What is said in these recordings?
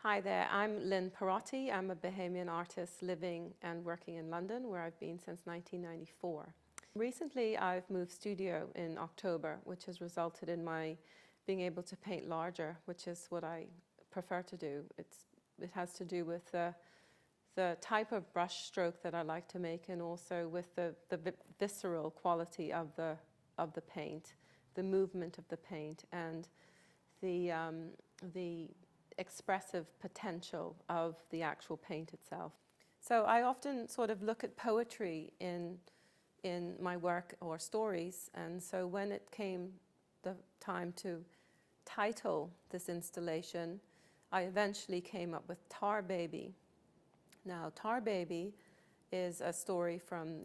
Hi there, I'm Lynn Parotti. I'm a Bahamian artist living and working in London, where I've been since 1994. Recently, I've moved studio in October, which has resulted in my being able to paint larger, which is what I prefer to do. It has to do with the type of brush stroke that I like to make, and also with the visceral quality of the paint, the movement of the paint, and the expressive potential of the actual paint itself. So I often sort of look at poetry in my work or stories, and so when it came the time to title this installation, I eventually came up with Tar Baby. Now, Tar Baby is a story from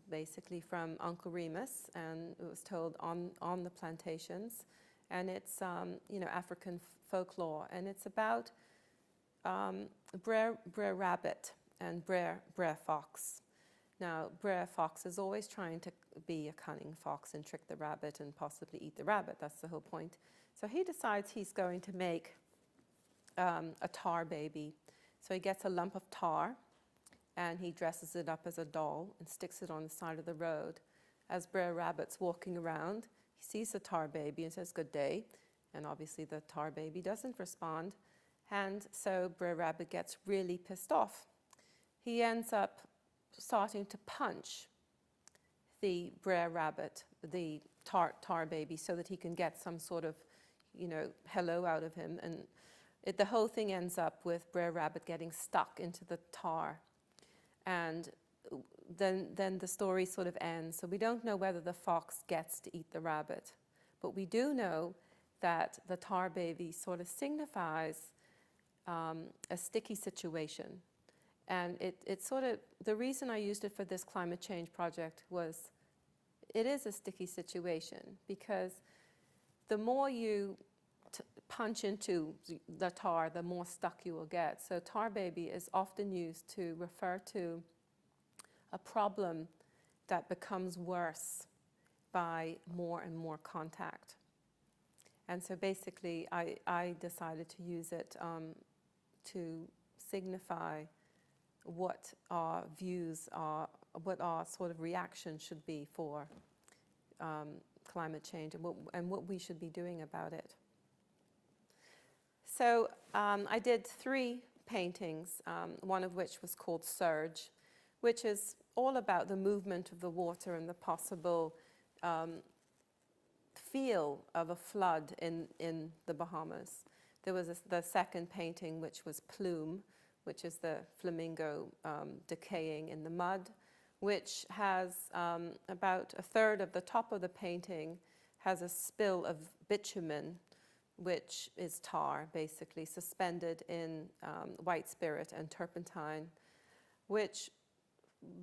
basically from Uncle Remus, and it was told on the plantations. And it's African folklore, and it's about Brer Rabbit and Brer Fox. Now, Brer Fox is always trying to be a cunning fox and trick the rabbit and possibly eat the rabbit. That's the whole point. So he decides he's going to make a tar baby. So he gets a lump of tar, and he dresses it up as a doll and sticks it on the side of the road. As Brer Rabbit's walking around, he sees the tar baby and says, "Good day." And obviously the tar baby doesn't respond. And so Brer Rabbit gets really pissed off. He ends up starting to punch the Brer Rabbit, the tar baby, so that he can get some sort of, hello out of him. And the whole thing ends up with Brer Rabbit getting stuck into the tar. And then the story sort of ends. So we don't know whether the fox gets to eat the rabbit, but we do know that the tar baby sort of signifies a sticky situation. And it sort of, the reason I used it for this climate change project was it is a sticky situation, because the more you punch into the tar, the more stuck you will get. So tar baby is often used to refer to a problem that becomes worse by more and more contact. And so basically I decided to use it to signify what our views are, what our sort of reaction should be for climate change, and what we should be doing about it. So I did 3 paintings, one of which was called Surge, which is all about the movement of the water and the possible feel of a flood in the Bahamas. There was the second painting, which was Plume, which is the flamingo decaying in the mud, which has about a third of the top of the painting has a spill of bitumen, which is tar, basically, suspended in white spirit and turpentine, which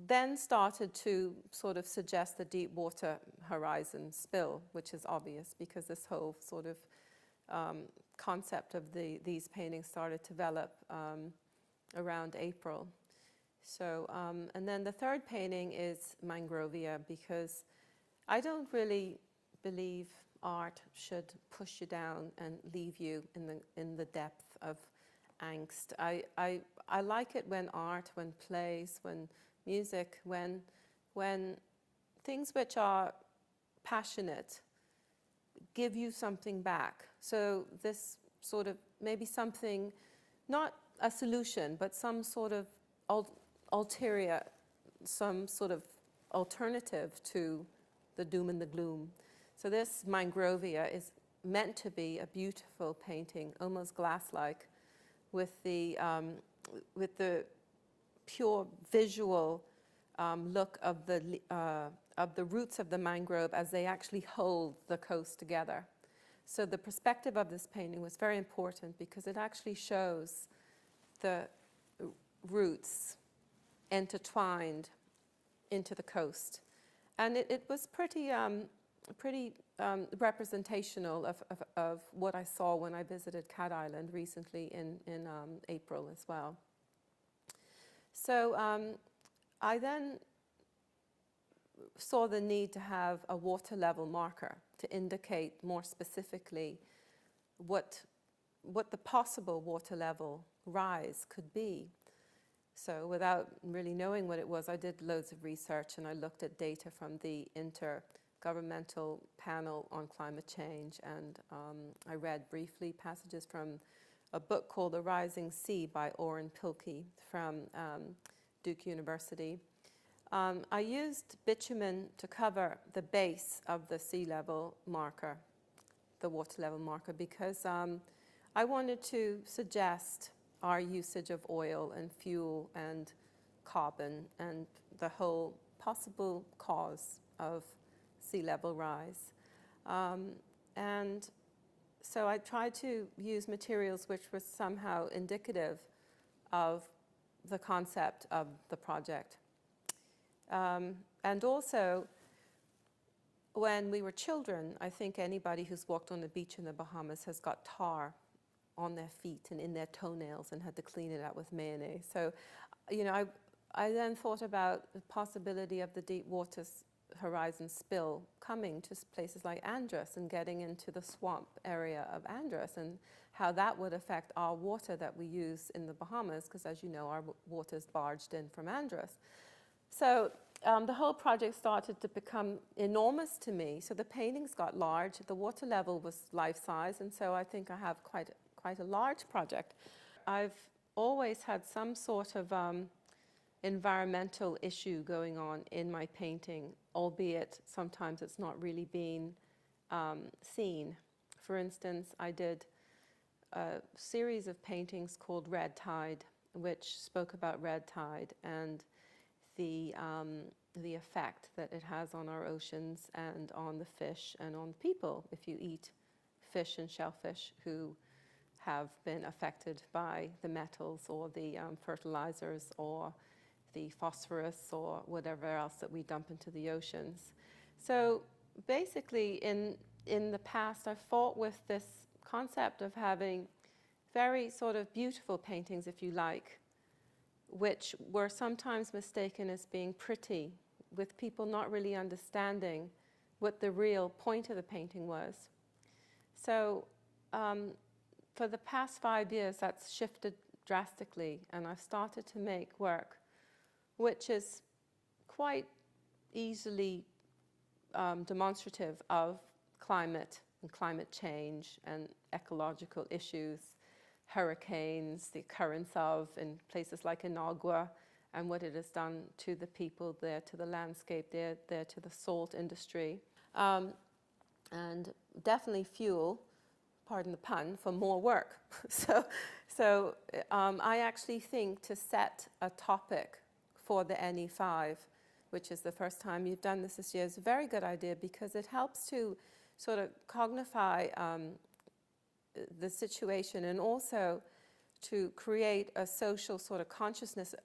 then started to sort of suggest the deep water horizon spill, which is obvious because this whole sort of concept of these paintings started to develop around April. So, and then the third painting is Mangrovia, because I don't really believe art should push you down and leave you in the depth of angst. I like it when art, when plays, when music, when things which are passionate give you something back. So this sort of maybe something, not a solution, but some sort of ulterior, some sort of alternative to the doom and the gloom. So this Mangrovia is meant to be a beautiful painting, almost glass-like, with the pure visual look of the roots of the mangrove as they actually hold the coast together. So the perspective of this painting was very important, because it actually shows the roots intertwined into the coast. And it was pretty representational of what I saw when I visited Cat Island recently in April as well. So I then saw the need to have a water level marker to indicate more specifically what what the possible water level rise could be. So without really knowing what it was, I did loads of research and I looked at data from the Intergovernmental Panel on Climate Change, and I read briefly passages from a book called The Rising Sea by Orrin Pilkey from Duke University. I used bitumen to cover the base of the sea level marker, the water level marker, because I wanted to suggest our usage of oil and fuel and carbon and the whole possible cause of sea level rise. And so I tried to use materials which were somehow indicative of the concept of the project. And also, when we were children, I think anybody who's walked on the beach in the Bahamas has got tar on their feet and in their toenails and had to clean it out with mayonnaise. So, you know, I then thought about the possibility of the deep water horizon spill coming to places like Andros and getting into the swamp area of Andros, and how that would affect our water that we use in the Bahamas, because as you know, our water is barged in from Andros. So the whole project started to become enormous to me. So the paintings got large, the water level was life-size, and so I think I have quite a large project. I've always had some sort of environmental issue going on in my painting, albeit sometimes it's not really being seen. For instance, I did a series of paintings called Red Tide, which spoke about red tide and the effect that it has on our oceans and on the fish and on people if you eat fish and shellfish who have been affected by the metals or the fertilizers or the phosphorus or whatever else that we dump into the oceans. So basically in the past I've fought with this concept of having very sort of beautiful paintings, if you like, which were sometimes mistaken as being pretty, with people not really understanding what the real point of the painting was. So for the past 5 years, that's shifted drastically, and I've started to make work which is quite easily demonstrative of climate and climate change and ecological issues, hurricanes, the occurrence of in places like Inagua, and what it has done to the people there, to the landscape there, to the salt industry, and definitely fuel, pardon the pun, for more work. So I actually think to set a topic for the NE5, which is the first time you've done this year, is a very good idea, because it helps to sort of cognify the situation, and also to create a social sort of consciousness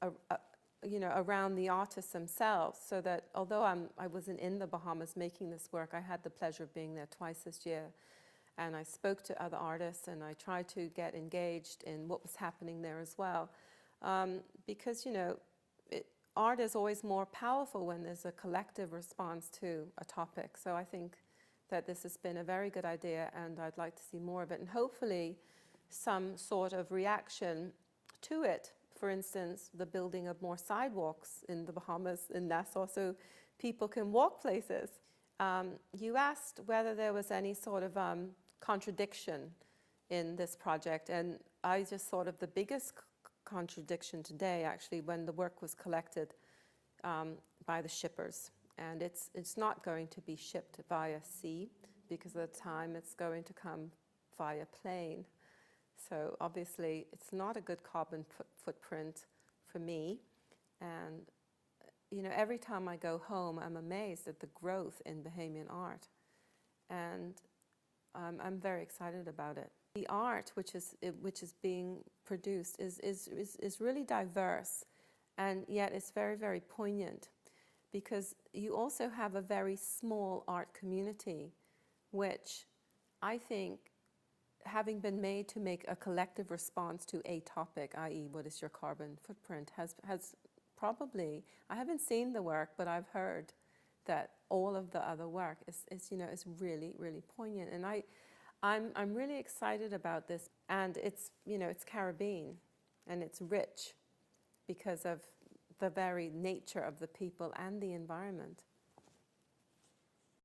around the artists themselves, so that although I wasn't in the Bahamas making this work, I had the pleasure of being there twice this year, and I spoke to other artists and I tried to get engaged in what was happening there as well, because art is always more powerful when there's a collective response to a topic. So I think that this has been a very good idea, and I'd like to see more of it, and hopefully some sort of reaction to it. For instance, the building of more sidewalks in the Bahamas, in Nassau, so people can walk places. You asked whether there was any sort of contradiction in this project, and I just thought of the biggest contradiction today, actually, when the work was collected by the shippers. And it's not going to be shipped via sea, because at the time it's going to come via plane. So obviously it's not a good carbon footprint for me. And every time I go home, I'm amazed at the growth in Bahamian art. And I'm very excited about it. The art which is being produced is really diverse, and yet it's very, very poignant, because you also have a very small art community, which I think, having been made to make a collective response to a topic, i.e. what is your carbon footprint, has probably, I haven't seen the work, but I've heard that all of the other work is really, really poignant. And I'm really excited about this. And it's, you know, it's Caribbean and it's rich because of the very nature of the people and the environment.